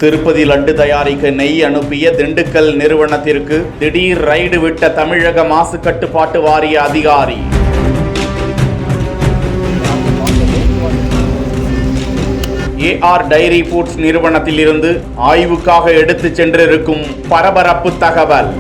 திருப்பதி லட்டு தயாரிக்க நெய் அனுப்பிய திண்டுக்கல் நிறுவனத்திற்கு திடீர் ரைடு விட்ட தமிழக மாசு கட்டுப்பாட்டு வாரிய அதிகாரி. AR டைரி ஃபுட்ஸ் நிறுவனத்தில் இருந்து ஆய்வுக்காக எடுத்துச் சென்றிருக்கும் பரபரப்பு தகவல்.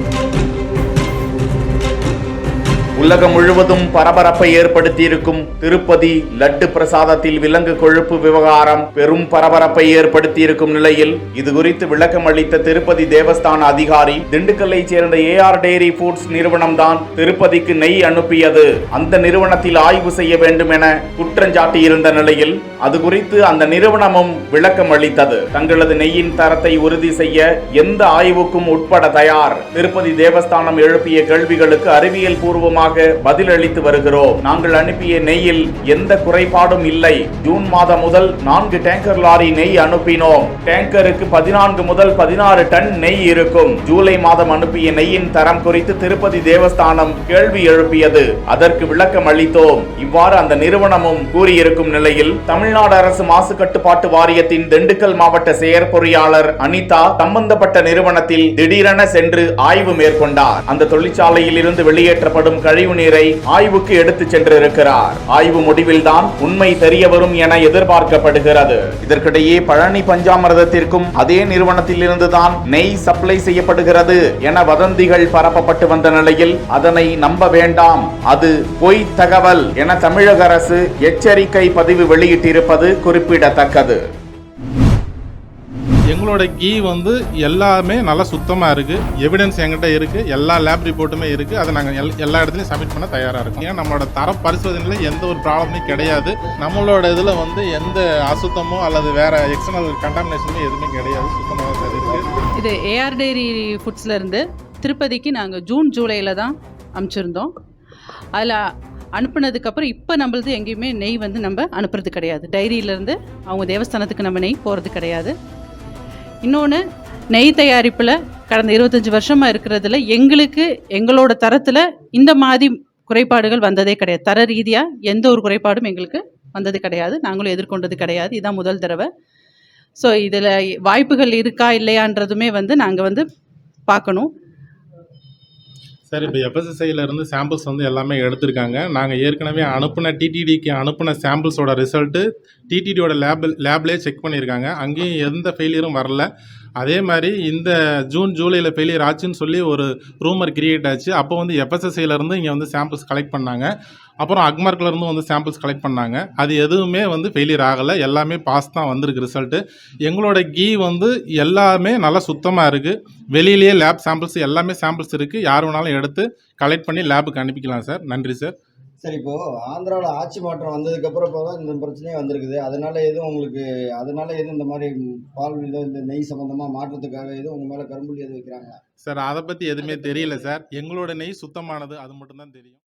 உலகம் முழுவதும் பரபரப்பை ஏற்படுத்தியிருக்கும் திருப்பதி லட்டு பிரசாதத்தில் விலங்கு கொழுப்பு விவகாரம் பெரும் பரபரப்பை ஏற்படுத்தியிருக்கும் நிலையில் இது குறித்து விளக்கம் அளித்த திருப்பதி தேவஸ்தான அதிகாரி, திண்டுக்கல்லை சேர்ந்த AR டைரி ஃபுட்ஸ் நிறுவனம் தான் திருப்பதிக்கு நெய் அனுப்பியது, அந்த நிறுவனத்தில் ஆய்வு செய்ய வேண்டும் என குற்றஞ்சாட்டியிருந்த நிலையில் அது குறித்து அந்த நிறுவனமும் விளக்கம் அளித்தது. தங்களது நெய்யின் தரத்தை உறுதி செய்ய எந்த ஆய்வுக்கும் உட்பட தயார். திருப்பதி தேவஸ்தானம் எழுப்பிய கேள்விகளுக்கு அறிவியல் பூர்வமாக பதிலளித்து வருகிறோம். நாங்கள் அனுப்பிய நெய்யில் எந்த குறைபாடும் இல்லை. ஜூன் மாதம் முதல் 4 டேங்கர் லாரி நெய் அனுப்பினோம். டேங்கருக்கு 14 முதல் 16 டன் நெய் இருக்கும். ஜூலை மாதம் அனுப்பிய நெய்யின் தரம் குறித்து திருப்பதி தேவஸ்தானம் கேள்வி எழுப்பியது. அதற்கு விளக்கம் அளித்தோம். இவ்வாறு அந்த நிறுவனமும் கூறியிருக்கும் நிலையில் தமிழ்நாடு அரசு மாசு கட்டுப்பாட்டு வாரியத்தின் திண்டுக்கல் மாவட்ட செயற்பொறியாளர் அனிதா சம்பந்தப்பட்ட நிறுவனத்தில் திடீரென சென்று ஆய்வு மேற்கொண்டார். அந்த தொழிற்சாலையில் இருந்து வெளியேற்றப்படும் கழிவு நீரை ஆய்வுக்கு எடுத்து சென்றிருக்கிறார். ஆய்வு முடிவில் தான் உண்மை தெரிய வரும் என எதிர்பார்க்கப்படுகிறது. இதற்கிடையே பழனி பஞ்சாமிர்தத்திற்கும் அதே நிறுவனத்தில் இருந்துதான் நெய் சப்ளை செய்யப்படுகிறது என வதந்திகள் பரப்பப்பட்டு வந்த நிலையில் அதனை நம்ப வேண்டாம், அது பொய் தகவல் என தமிழக அரசு எச்சரிக்கை பதிவு வெளியிட்டிருப்பது குறிப்பிடத்தக்கது. எங்களோட கீ எல்லாமே நல்லா சுத்தமாக இருக்குது. எவிடன்ஸ் எங்கிட்ட இருக்குது. எல்லா லேப் ரிப்போர்ட்டுமே இருக்குது. அதை நாங்கள் எல்லா இடத்துலையும் சப்மிட் பண்ண தயாராக இருக்கோம். ஏன்னா நம்மளோட தர பரிசோதனையில் எந்த ஒரு ப்ராப்ளமே கிடையாது. நம்மளோட இதில் எந்த அசுத்தமோ அல்லது வேறு எக்ஸ்டர்னல் கண்டாமினேஷனும் எதுவுமே கிடையாது. சுத்தமாக தான் இருக்குது. இது AR டைரி ஃபுட்ஸ்லேருந்து திருப்பதிக்கு நாங்கள் ஜூன் ஜூலையில் தான் அனுப்பிச்சிருந்தோம். அதில் அனுப்புனதுக்கப்புறம் இப்போ நம்மளது எங்கேயுமே நெய் நம்ம அனுப்புறது கிடையாது. டைரியிலேருந்து அவங்க தேவஸ்தானத்துக்கு நம்ம நெய் போகிறது கிடையாது. இன்னொன்று, நெய் தயாரிப்பில் கடந்த 25 வருஷமாக இருக்கிறதுல எங்களோட தரத்தில் இந்த மாதிரி குறைபாடுகள் வந்ததே கிடையாது. தர ரீதியாக எந்த ஒரு குறைபாடும் எங்களுக்கு வந்தது கிடையாது. நாங்களும் எதிர்கொண்டது கிடையாது. இதுதான் முதல் தடவை. ஸோ இதில் வாய்ப்புகள் இருக்கா இல்லையான்றதுமே நாங்கள் பார்க்கணும். சார், இப்போ FSSAயிலேருந்து சாம்பிள்ஸ் எல்லாமே எடுத்திருக்காங்க. நாங்கள் ஏற்கனவே அனுப்பின டிடிடிக்கு அனுப்பின சாம்பிள்ஸோட ரிசல்ட்டு டிடிடியோட லேப்லேயே செக் பண்ணியிருக்காங்க. அங்கேயும் எந்த ஃபெயிலியரும் வரல. அதே மாதிரி இந்த ஜூன் ஜூலையில் ஃபெயிலியர் ஆச்சுன்னு சொல்லி ஒரு ரூமர் கிரியேட் ஆச்சு. அப்போ FSSAயிலேருந்து இங்கே சாம்பிள்ஸ் கலெக்ட் பண்ணாங்க. அப்புறம் அக்மார்க்லேருந்து சாம்பிள்ஸ் கலெக்ட் பண்ணாங்க. அது எதுவுமே ஃபெயிலியர் ஆகலை. எல்லாமே பாஸ் தான் வந்திருக்கு ரிசல்ட்டு. எங்களோட கீ எல்லாமே நல்லா சுத்தமாக இருக்குது. வெளியிலேயே லேப் சாம்பிள்ஸ் எல்லாமே சாம்பிள்ஸ் இருக்குது. யார் வேணாலும் எடுத்து கலெக்ட் பண்ணி லேபுக்கு அனுப்பிக்கலாம் சார். நன்றி சார். சரி, இப்போது ஆந்திராவில் ஆட்சி மாற்றம் வந்ததுக்கப்புறம் இப்போ தான் இந்த பிரச்சனையே வந்திருக்குது. அதனால எதுவும் இந்த மாதிரி பால் இந்த நெய் சம்மந்தமாக மாற்றத்துக்காக எதுவும் உங்கள் மேலே கரும்புள்ளி எதுவும் வைக்கிறாங்களா சார்? அதை பற்றி எதுவுமே தெரியல சார். எங்களோட நெய் சுத்தமானது, அது மட்டும்தான் தெரியும்.